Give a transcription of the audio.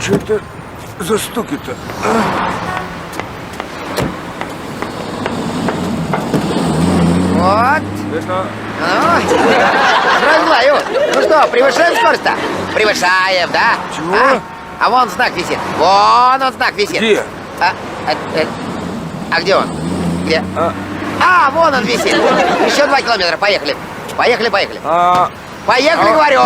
Что это за стуки-то? Вот. Это... Ну, разлаю. Ну что, превышаем скорость-то? Превышаем, да? Чего? А вон знак висит. Вон он знак висит. Где? А где он? Где? Вон он висит. Еще 2 километра. Поехали. Поехали. Поехали, говорю.